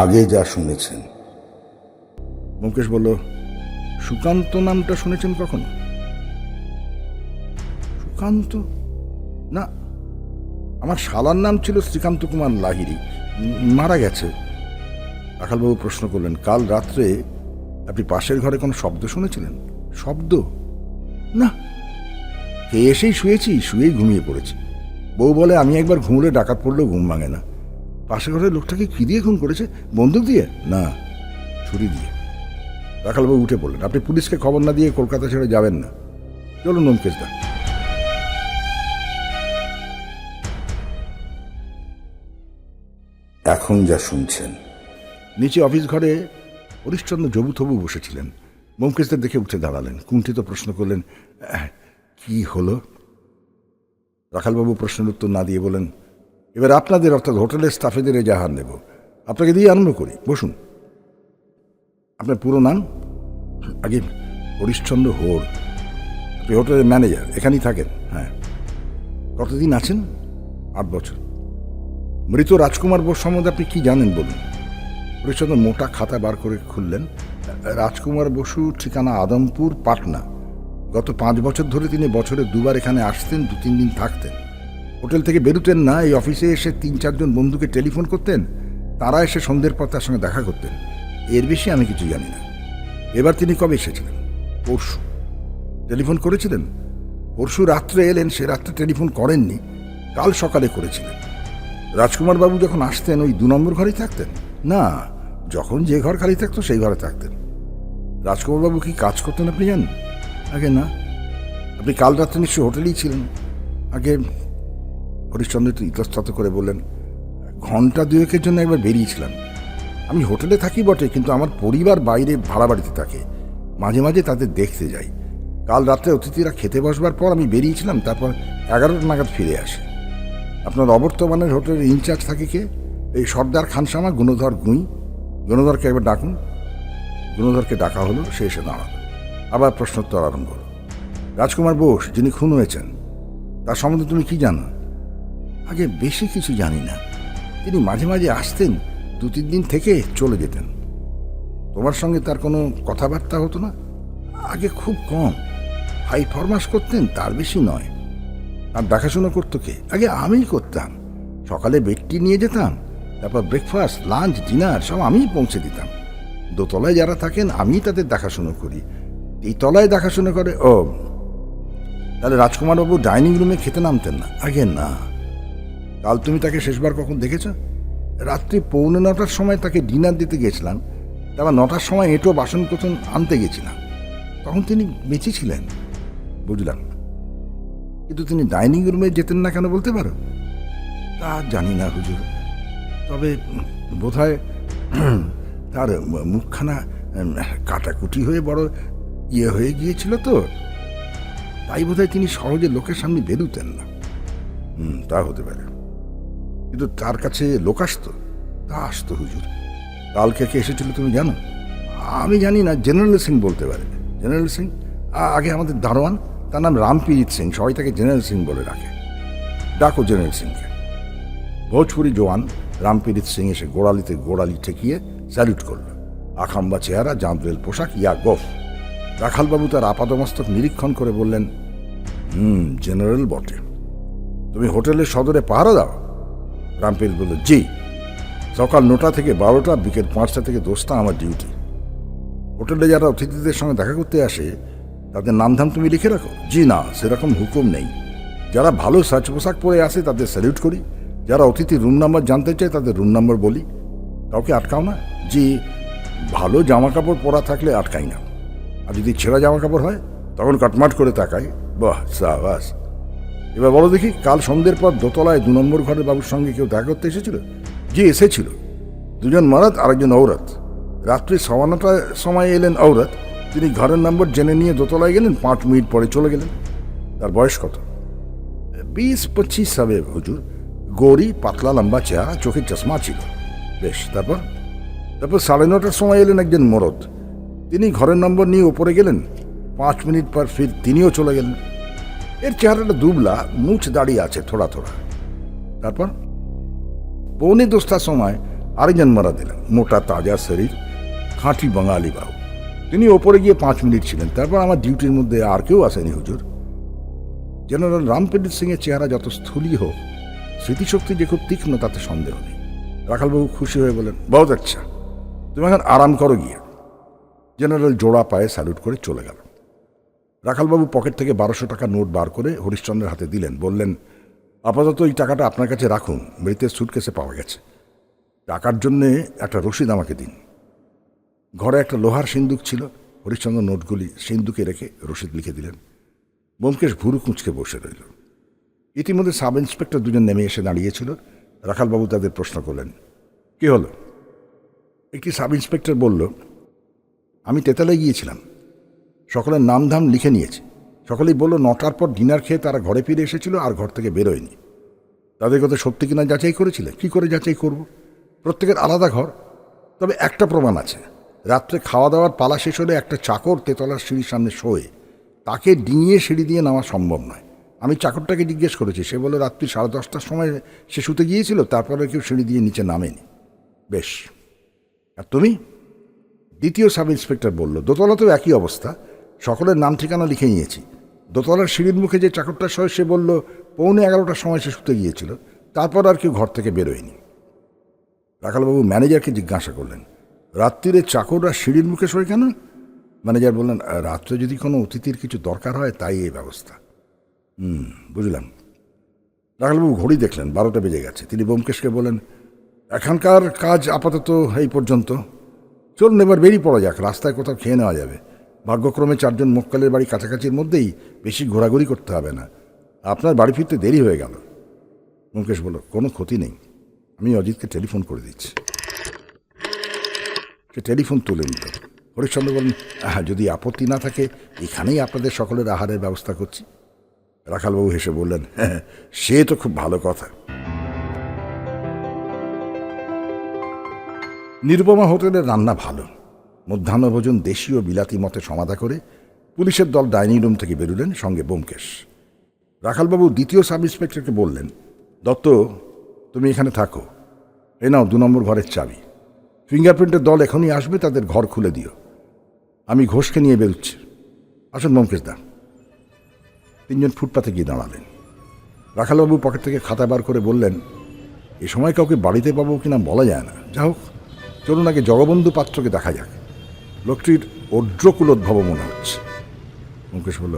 আগে যা শুনেছেন। ব্যোমকেশ বলল, সুকান্ত নামটা শুনেছেন কখনো? সুকান্ত? না, আমার শালার নাম ছিল শ্রীকান্ত কুমার লাহিড়ী, মারা গেছে। রাখালবাবু প্রশ্ন করলেন, কাল রাত্রে আপনি পাশের ঘরে কোনো শব্দ শুনেছিলেন? শব্দ? না, খেয়ে এসেই শুয়েছি, শুয়েই ঘুমিয়ে পড়েছি। বউ বলে আমি একবার ঘুমলে ডাকাত পড়লেও ঘুম ভাঙে না। পাশের ঘরের লোকটাকে কি দিয়ে খুন করেছে? বন্দুক দিয়ে? না, ছুরি দিয়ে। রাখালবাবু উঠে পড়লেন, আপনি পুলিশকে খবর না দিয়ে কলকাতা ছেড়ে যাবেন না। চলুন ব্যোমকেশদা। এখন যা শুনছেন। নিচে অফিস ঘরে হরিশ্চন্দ্র জবুথবু বসেছিলেন। ব্যোমকেশদের দেখে উঠে দাঁড়ালেন, কুণ্ঠিত প্রশ্ন করলেন, কি হলো? রাখালবাবু প্রশ্নের উত্তর না দিয়ে বলেন, এবার আপনাদের অর্থাৎ হোটেলের স্টাফেদের এজাহার নেব। আপনাকে দিয়ে আরম্ভ করি, বসুন। আপনার পুরো নাম? আগে হরিশ্চন্দ্র হোর। আপনি হোটেলের ম্যানেজার, এখানেই থাকেন? হ্যাঁ। কতদিন আছেন? 8 বছর। মৃত রাজকুমার বোস সম্বন্ধে আপনি কি জানেন বলুন। হরিশ্চন্দ্র মোটা খাতা বার করে খুললেন। রাজকুমার বসু, ঠিকানা আদমপুর, পাটনা। গত 5 বছর ধরে তিনি বছরে 2 বার এখানে আসতেন, 2-3 দিন থাকতেন। হোটেল থেকে বেরোতেন না, এই অফিসে এসে 3-4 জন বন্ধুকে টেলিফোন করতেন, তারা এসে সন্ধ্যের পর তার সঙ্গে দেখা করতেন। এর বেশি আমি কিছু জানি না। এবার তিনি কবে এসেছিলেন? পরশু। টেলিফোন করেছিলেন? পরশু রাত্রে এলেন, সে রাত্রে টেলিফোন করেননি, কাল সকালে করেছিলেন। রাজকুমার বাবু যখন আসতেন ওই 2 নম্বর ঘরেই থাকতেন? না, যখন যে ঘর খালি থাকতো সেই ঘরে থাকতেন। রাজকুমার বাবু কি কাজ করতেন আপনি জানেন? আগে না। আপনি কাল রাত্রে নিশ্চয়ই হোটেলেই ছিলেন? আগে। হরিশ্চন্দ্র একটু ইতস্তত করে বললেন, ঘন্টা 2-এর জন্য একবার বেরিয়েছিলাম। আমি হোটেলে থাকি বটে, কিন্তু আমার পরিবার বাইরে ভাড়া বাড়িতে থাকে, মাঝে মাঝে তাদের দেখতে যাই। কাল রাত্রে অতিথিরা খেতে বসবার পর আমি বেরিয়েছিলাম, তারপর 11টা নাগাদ ফিরে আসে। আপনার অবর্তমানের হোটেলের ইনচার্জ থাকে কে? এই সর্দার খানসামা, গুণধর গুঁই। গুণধরকে একবার ডাকুন। গুণধরকে ডাকা হলো, সে এসে দাঁড়াল। আবার প্রশ্নোত্তর আরম্ভ হল। রাজকুমার বোস যিনি খুন হয়েছেন, তার সম্বন্ধে তুমি কি জানো? আগে বেশি কিছু জানি না। তিনি মাঝে মাঝে আসতেন, 2-3 দিন থেকে চলে যেতেন। তোমার সঙ্গে তার কোনো কথাবার্তা হতো না? আগে খুব কম। হাই ফরমাস করতেন, তার বেশি নয়। আর দেখাশোনা করতো কে? আগে আমিই করতাম। সকালে বেডটি নিয়ে যেতাম, তারপর ব্রেকফাস্ট, লাঞ্চ, ডিনার সব আমিই পৌঁছে দিতাম। দোতলায় যারা থাকেন আমিই তাদের দেখাশুনো করি। এই তলায় দেখাশোনা করে। ও, তাহলে রাজকুমারবাবু ডাইনিং রুমে খেতে নামতেন না? আগে না। কাল তুমি তাকে শেষবার কখন দেখেছ? রাত্রি 9:45 সময় তাকে ডিনার দিতে গেছিলাম, তারপর 9টার সময় এঁটো বাসনকোসন আনতে গেছিলাম। তখন তিনি বেঁচে ছিলেন। বুঝলাম, কিন্তু তিনি ডাইনিং রুমে যেতেন না কেন বলতে পারো? তা জানি না হুজুর, তবে বোধহয় তার মুখখানা কাটাকুটি হয়ে বড় হয়ে গিয়েছিল তো, তাই বোধহয় তিনি সহজে লোকের সামনে বেরোতেন না। তা হতে পারে, কিন্তু তার কাছে লোক আসতো? তা আসতো হুজুর। কালকে কে এসেছিল তুমি জানো? আমি জানি না, জেনারেল সিং বলতে পারে। জেনারেল সিং? আগে আমাদের দারোয়ান, তার নাম রামপ্রীত সিং, সবাই তাকে জেনারেল সিং বলে রাখে। ডাকো জেনারেল সিংকে। ভোজপুরি জওয়ান রামপ্রীত সিং এসে গোড়ালিতে গোড়ালি ঠেকিয়ে স্যালুট করল। আখাম্বা চেহারা, জাঁদরেল পোশাক, ইয়া গোফ। রাখালবাবু তার আপাদমস্তক নিরীক্ষণ করে বললেন, জেনারেল বটে। তুমি হোটেলের সদরে পাহারা দাও? রামপ্রীত বলল, জি। সকাল 9টা থেকে 12টা, বিকেল 5টা থেকে 10টা আমার ডিউটি। হোটেলে যারা অতিথিদের সঙ্গে দেখা করতে আসে তাদের নামধাম তুমি লিখে রাখো? জি না, সেরকম হুকুম নেই। যারা ভালো সাজ পোশাক পরে আসে তাদের স্যালুট করি, যারা অতিথির রুম নাম্বার জানতে চায় তাদের রুম নাম্বার বলি। কাউকে আটকাও না? জি। ভালো জামা কাপড় পরা থাকলে আটকাই না, আর যদি ছেঁড়া জামা কাপড় হয় তখন কাটমাট করে তাকাই। বাহ, সাবাস। এবার বলো দেখি, কাল সন্ধ্যের পর দোতলায় 2 নম্বর ঘরের বাবুর সঙ্গে কেউ দেখা করতে এসেছিল? জি, এসেছিল। 2 জন মরদ আর 1 জন ঔরত। রাত্রি 9:15টার সময় এলেন ঔরত, তিনি ঘরের নম্বর জেনে নিয়ে দোতলায় গেলেন, 5 মিনিট পরে চলে গেলেন। তার বয়স কত? 20-25 হবে হুজুর। গৌরী, পাতলা লম্বা চেহারা, চোখের চশমা ছিল। বেশ, তারপর? 9:30টার সময় এলেন একজন মরদ, তিনি ঘরের নম্বর নিয়ে উপরে গেলেন, 5 মিনিট পর ফির তিনিও চলে গেলেন। এর চেহারাটা দুবলা, মুছ দাঁড়িয়ে আছে থোড়া থোড়া। তারপর? 9:45টার সময় আরেকজন মারা দিলেন, মোটা তাজা শরীর, খাঁটি বাঙালি বাবু। তিনি ওপরে গিয়ে 5 মিনিট ছিলেন, তারপর আমার ডিউটির মধ্যে আর কেউ আসেনি হুজুর। জেনারেল রামপ্রীত সিং এর চেহারা যত স্থূলই হোক, স্মৃতিশক্তি যে খুব তীক্ষ্ণ তাতে সন্দেহ নেই। রাখালবাবু খুশি হয়ে বলেন, বহুত আচ্ছা, তুমি এখন আরাম করো গিয়ে। জেনারেল জোড়া পায়ে স্যালুট করে চলে গেল। রাখালবাবু পকেট থেকে 1200 টাকা নোট বার করে হরিশ্চন্দ্রের হাতে দিলেন, বললেন, আপাতত এই টাকাটা আপনার কাছে রাখুন, মৃতের সুটকেসে পাওয়া গেছে। টাকার জন্যে একটা রসিদ আমাকে দিন। ঘরে একটা লোহার সিন্দুক ছিল, হরিশ্চন্দ্র নোটগুলি সিন্দুকে রেখে রসিদ লিখে দিলেন। ব্যোমকেশ ভুরু কুঁচকে বসে রইল। ইতিমধ্যে সাব ইন্সপেক্টর দুজন নেমে এসে দাঁড়িয়েছিল। রাখালবাবু তাদের প্রশ্ন করলেন, কি হলো? একটি সাব ইন্সপেক্টর বলল, আমি তেতালায় গিয়েছিলাম, সকলের নাম ধাম লিখে নিয়েছি। সকলেই বলল 9টার পর ডিনার খেয়ে তারা ঘরে ফিরে এসেছিল আর ঘর থেকে বেরোয়নি। তাদের কথা সত্যি কিনা যাচাই করেছিলে? কি করে যাচাই করব? প্রত্যেকের আলাদা ঘর। তবে একটা প্রমাণ আছে, রাত্রে খাওয়া দাওয়ার পালা শেষ হলে একটা চাকর তেতলার সিঁড়ির সামনে শোয়ে, তাকে ডিঙিয়ে সিঁড়ি দিয়ে নামা সম্ভব নয়। আমি চাকরটাকে জিজ্ঞেস করেছি, সে বলে রাত্রি 10:30টার সময় সে শুতে গিয়েছিল, তারপরে কেউ সিঁড়ি দিয়ে নিচে নামেনি। বেশ, আর তুমি? দ্বিতীয় সাব ইন্সপেক্টর বলল, দোতলাতেও একই অবস্থা, সকলের নাম ঠিকানা লিখে নিয়েছি। দোতলার সিঁড়ির মুখে যে চাকরটা শোয় সে বলল 11:15টার সময় সে শুতে গিয়েছিল, তারপর আর কেউ ঘর থেকে বেরোয়নি। রাখালবাবু ম্যানেজারকে জিজ্ঞাসা করলেন, রাত্রিরে চাকররা সিঁড়ির মুখে শোয় কেন? ম্যানেজার বললেন, রাত্রে যদি কোনো অতিথির কিছু দরকার হয় তাই এই ব্যবস্থা। বুঝলাম। রাখালবাবু ঘড়ি দেখলেন, 12টা বেজে গেছে। তিনি ব্যোমকেশকে বলেন, এখানকার কাজ আপাতত এই পর্যন্ত, চলুন এবার বেরিয়ে পড়া যাক, রাস্তায় কোথাও খেয়ে নেওয়া যাবে। ভাগ্যক্রমে 4 জন মক্কেলের বাড়ি কাছাকাছির মধ্যেই, বেশি ঘোরাঘুরি করতে হবে না। আপনার বাড়ি ফিরতে দেরি হয়ে গেল। ব্যোমকেশ বলল, কোনো ক্ষতি নেই, আমি অজিতকে টেলিফোন করে দিচ্ছি। সে টেলিফোন তুলে নিল। হরিশ্চন্দ্র বললেন, যদি আপত্তি না থাকে এখানেই আপনাদের সকলের আহারের ব্যবস্থা করছি। রাখালবাবু হেসে বললেন, হ্যাঁ, সে তো খুব ভালো কথা। নিরুপমা হোটেলের রান্না ভালো। মধ্যাহ্নভোজন দেশীয় বিলাতি মতে সমাধা করে পুলিশের দল ডাইনিং রুম থেকে বেরুলেন, সঙ্গে ব্যোমকেশ। রাখালবাবু দ্বিতীয় সাব ইন্সপেক্টরকে বললেন, দত্ত, তুমি এখানে থাকো, এ নাও 2 নম্বর ঘরের চাবি। ফিঙ্গারপ্রিন্টের দল এখনই আসবে, তাদের ঘর খুলে দিও। আমি ঘোষকে নিয়ে বেরোচ্ছি। আসুন ব্যোমকেশ দা। 3 জন ফুটপাতে গিয়ে দাঁড়ালেন। রাখালবাবু পকেট থেকে খাতা বার করে বললেন, এ সময় কাউকে বাড়িতে পাবো কিনা বলা যায় না। যা হোক, চলুন আগে জগবন্ধু পাত্রকে দেখা যাক। লোকটির অদ্রকুলোদ্ভব মনে হচ্ছে। ব্যোমকেশ বলল,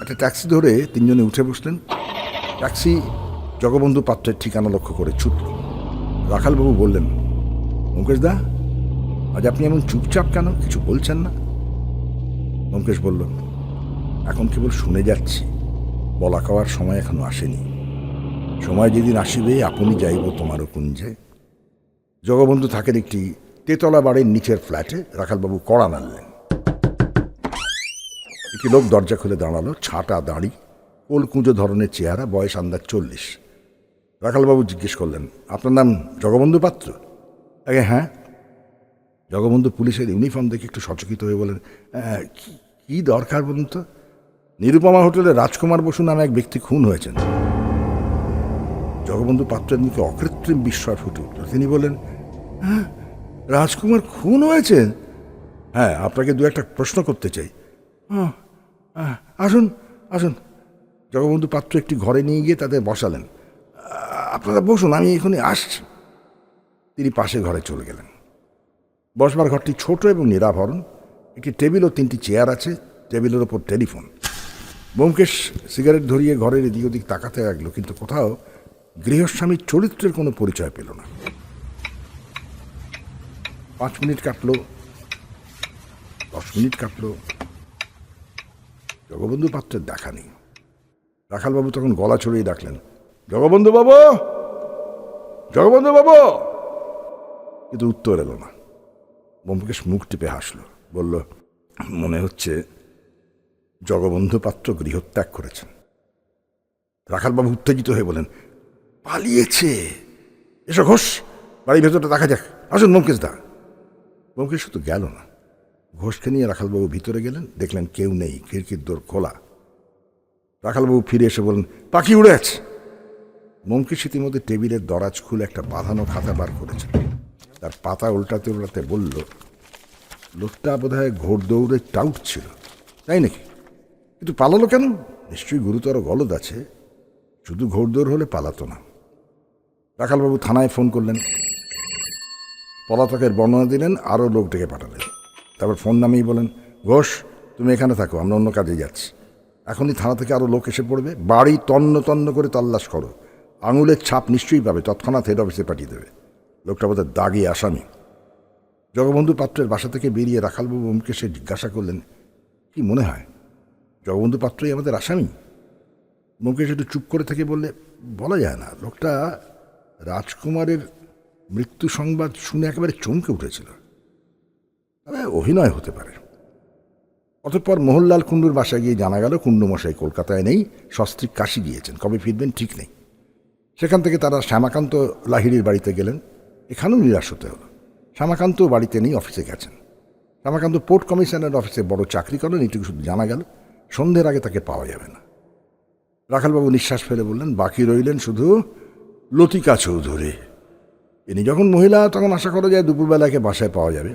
একটা ট্যাক্সি ধরে 3 জনে উঠে বসলেন। ট্যাক্সি জগবন্ধু পাত্রের ঠিকানা লক্ষ্য করে ছুটল। রাখালবাবু বললেন, ব্যোমকেশ দা, আজ আপনি এমন চুপচাপ কেন, কিছু বলছেন না? ব্যোমকেশ বলল, এখন কেবল শুনে যাচ্ছি, বলা কওয়ার সময় এখনো আসেনি। সময় যেদিন আসিবে আপনি যাইব তোমারও কুঞ্জে। জগবন্ধু থাকেন একটি তেতলা বাড়ির নিচের ফ্ল্যাটে। রাখালবাবু কড়া নাড়লেন। একটি লোক দরজা খুলে দাঁড়ালো, ছাটা দাড়ি, কোলকুঁজো ধরনের চেহারা, বয়স আন্দাজ 40। রাখালবাবু জিজ্ঞেস করলেন, আপনার নাম জগবন্ধু পাত্র? আগে হ্যাঁ। জগবন্ধু পুলিশের ইউনিফর্ম দেখে একটু সচকিত হয়ে বলেন, কি দরকার বলুন তো? নিরুপমা হোটেলে রাজকুমার বসু নামে এক ব্যক্তি খুন হয়েছেন। জগবন্ধু পাত্রের মুখে অকৃত্রিম বিস্ময় ফুটে উঠল। তিনি বললেন, হ্যাঁ, রাজকুমার খুন হয়েছেন? হ্যাঁ, আপনাকে 2-1 প্রশ্ন করতে চাই। আসুন আসুন। জগবন্ধু পাত্র একটি ঘরে নিয়ে গিয়ে তাদের বসালেন। আপনারা বসুন, আমি এখনই আসছি। তিনি পাশে ঘরে চলে গেলেন। বসবার ঘরটি ছোট এবং নিরাভরণ। একটি টেবিল ও 3টি চেয়ার আছে, টেবিলের ওপর টেলিফোন। ব্যোমকেশ সিগারেট ধরিয়ে ঘরের এদিক ওদিক তাকাতে লাগলো, কিন্তু কোথাও গৃহস্বামীর চরিত্রের কোনো পরিচয় পেল না। 5 মিনিট কাটল, 10 মিনিট কাটল, জগবন্ধু পাত্রের দেখা নেই। রাখালবাবু তখন গলা ছড়িয়ে ডাকলেন, জগবন্ধু বাবু, জগবন্ধু বাবু। কিন্তু উত্তর এলো না। ব্যোমকেশ মুখ টিপে হাসল, বলল, মনে হচ্ছে জগবন্ধু পাত্র গৃহত্যাগ করেছেন। রাখালবাবু উত্তেজিত হয়ে বলেন, পালিয়েছে? এসো ঘোষ, বাড়ির ভেতরটা দেখা যাক। আসুন ব্যোমকেশ দা। ব্যোমকেশ শুধু গেল না, ঘোষকে নিয়ে রাখালবাবু ভিতরে গেলেন। দেখলেন কেউ নেই, খিড়কির দোর খোলা। রাখালবাবু ফিরে এসে বলেন, পাখি উড়ে আছে। ব্যোমকেশ ইতিমধ্যে টেবিলের দরাজ খুলে একটা বাঁধানো খাতা বার করেছে। তার পাতা উল্টাতে উল্টাতে বলল, লোকটা বোধহয় ঘোড়দৌড়ের টাউট ছিল, তাই নাকি? কিন্তু পালালো কেন? নিশ্চয়ই গুরুতর গলদ আছে, শুধু ঘোড়দৌড় হলে পালাতো না। রাখালবাবু থানায় ফোন করলেন, পলাতকের বর্ণনা দিলেন, আরও লোক ডেকে পাঠালেন। তারপর ফোন নামেই বলেন, ঘোষ তুমি এখানে থাকো, আমরা অন্য কাজে যাচ্ছি। এখনই থানা থেকে আরও লোক এসে পড়বে, বাড়ি তন্ন তন্ন করে তল্লাশ করো, আঙুলের ছাপ নিশ্চয়ই পাবে, তৎক্ষণাৎ হেড অফিসে পাঠিয়ে দেবে। লোকটা বোধহয় দাগি আসামি। জগবন্ধু পাত্রের বাসা থেকে বেরিয়ে রাখালবাবু ব্যোমকেশে জিজ্ঞাসা করলেন, কি মনে হয় জগবন্ধু পাত্রই আমাদের আসামি? ব্যোমকেশ একটু চুপ করে থেকে বললে, বলা যায় না, লোকটা রাজকুমারের মৃত্যু সংবাদ শুনে একেবারে চমকে উঠেছিল, তবে অভিনয় হতে পারে। অতঃপর মোহনলাল কুণ্ডুর বাসায় গিয়ে জানা গেল কুণ্ডুমশাই কলকাতায় নেই, সস্ত্রীক কাশি গিয়েছেন, কবে ফিরবেন ঠিক নেই। সেখান থেকে তারা শ্যামাকান্ত লাহিড়ির বাড়িতে গেলেন। এখানেও নিরাশ হতে হলো, শ্যামাকান্তও বাড়িতে নেই, অফিসে গেছেন। শ্যামাকান্ত পোর্ট কমিশনের অফিসে বড় চাকরি করেন, এটুকু শুধু জানা গেল, সন্ধ্যের আগে তাকে পাওয়া যাবে না। রাখালবাবু নিঃশ্বাস ফেলে বললেন, বাকি রইলেন শুধু লতিকা চৌধুরী। ইনি যখন মহিলা তখন আশা করা যায় দুপুরবেলাকে বাসায় পাওয়া যাবে।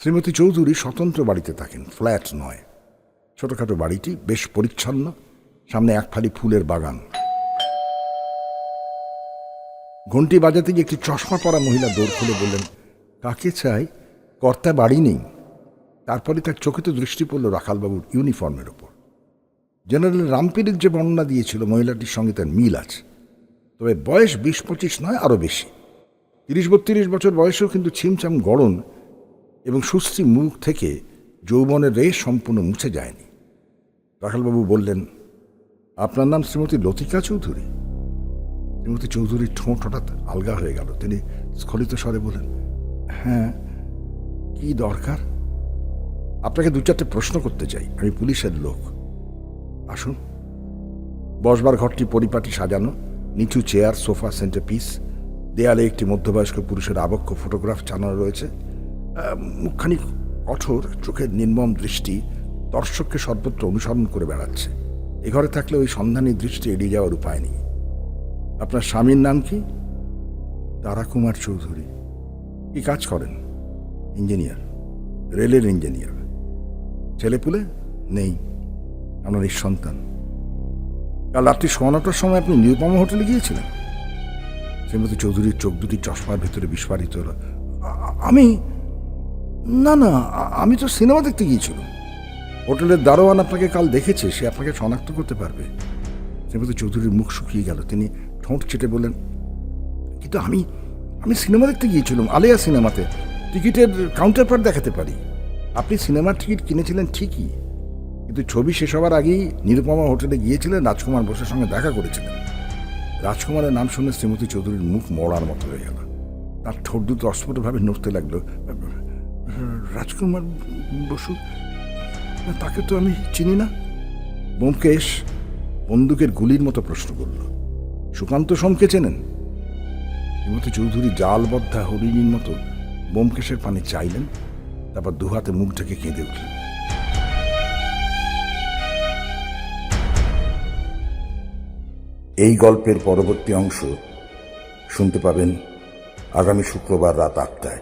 শ্রীমতী চৌধুরী স্বতন্ত্র বাড়িতে থাকেন, ফ্ল্যাট নয়। ছোটখাটো বাড়িটি বেশ পরিচ্ছন্ন, সামনে এক ফালি ফুলের বাগান। ঘণ্টি বাজাতে গিয়ে একটি চশমা পরা মহিলা দৌড় খুলে বললেন, কাকে চাই? কর্তা বাড়ি নেই। তারপরে তার চোখে তো দৃষ্টি পড়ল রাখালবাবুর ইউনিফর্মের ওপর। জেনারেল রামপিরির যে বর্ণনা দিয়েছিল মহিলাটির সঙ্গে তার মিল আছে, তবে বয়স 20-25 নয়, আরও বেশি। 30-32 বছর বয়সেও কিন্তু ছিমছাম গড়ন এবং সুশ্রী মুখ থেকে যৌবনের রেশ সম্পূর্ণ মুছে যায়নি। রাখালবাবু বললেন, আপনার নাম শ্রীমতী লতিকা চৌধুরী? শ্রীমতী চৌধুরীর ঠোঁট হঠাৎ আলগা হয়ে গেল। তিনি স্খলিত স্বরে বলেন, হ্যাঁ, কি দরকার? আপনাকে 2-4টে প্রশ্ন করতে চাই, আমি পুলিশের লোক। আসুন। বসবার ঘরটি পরিপাটি সাজানো, নিচু চেয়ার, সোফা, সেন্টারপিস, দেয়ালে একটি মধ্যবয়স্ক পুরুষের আবক্ষ ফটোগ্রাফ টানানো রয়েছে। মুখখানি কঠোর, চোখের নির্মম দৃষ্টি দর্শককে সর্বত্র অনুসরণ করে বেড়াচ্ছে। এ ঘরে থাকলে ওই সন্ধানী দৃষ্টি এড়িয়ে যাওয়ার উপায় নেই। আপনার স্বামীর নাম কি? তারাকুমার চৌধুরী। কি কাজ করেন? ইঞ্জিনিয়ার, রেলের ইঞ্জিনিয়ার। ছেলেপুলে নেই? আপনার নিঃসন্তান। কাল রাত্রি 9:15টার সময় আপনি নিরুপমা হোটেলে গিয়েছিলেন? শ্রীমতী চৌধুরীর চোখ দুটি চশমার ভেতরে বিস্ফারিত হল। আমি? না না, আমি তো সিনেমা দেখতে গিয়েছিলাম। হোটেলের দারোয়ান আপনাকে কাল দেখেছে, সে আপনাকে শনাক্ত করতে পারবে। শ্রীমতী চৌধুরীর মুখ শুকিয়ে গেল। তিনি ঠোঁট চেটে বললেন, কিন্তু আমি সিনেমা দেখতে গিয়েছিলাম, আলিয়া সিনেমাতে। টিকিটের কাউন্টার পার্ট দেখাতে পারি। আপনি সিনেমার টিকিট কিনেছিলেন ঠিকই, কিন্তু ছবি শেষ হওয়ার আগেই নিরুপমা হোটেলে গিয়েছিলেন, রাজকুমার বসুর সঙ্গে দেখা করেছিলেন। রাজকুমারের নাম শুনে শ্রীমতী চৌধুরীর মুখ মরার মতো হয়ে গেল। তার ঠোঁট দুটো অস্ফুটভাবে নড়তে লাগলো। রাজকুমার বসু? তাকে তো আমি চিনি না। ব্যোমকেশ বন্দুকের গুলির মতো প্রশ্ন করল, সুকান্ত সোমকে চেনেন? শ্রীমতী চৌধুরী জালবদ্ধা হরিণীর মতো ব্যোমকেশের পানে চাইলেন, তারপর দুহাতে মুখ ঢেকে কেঁদে উঠলেন। এই গল্পের পরবর্তী অংশ শুনতে পাবেন আগামী শুক্রবার রাত 8টায়।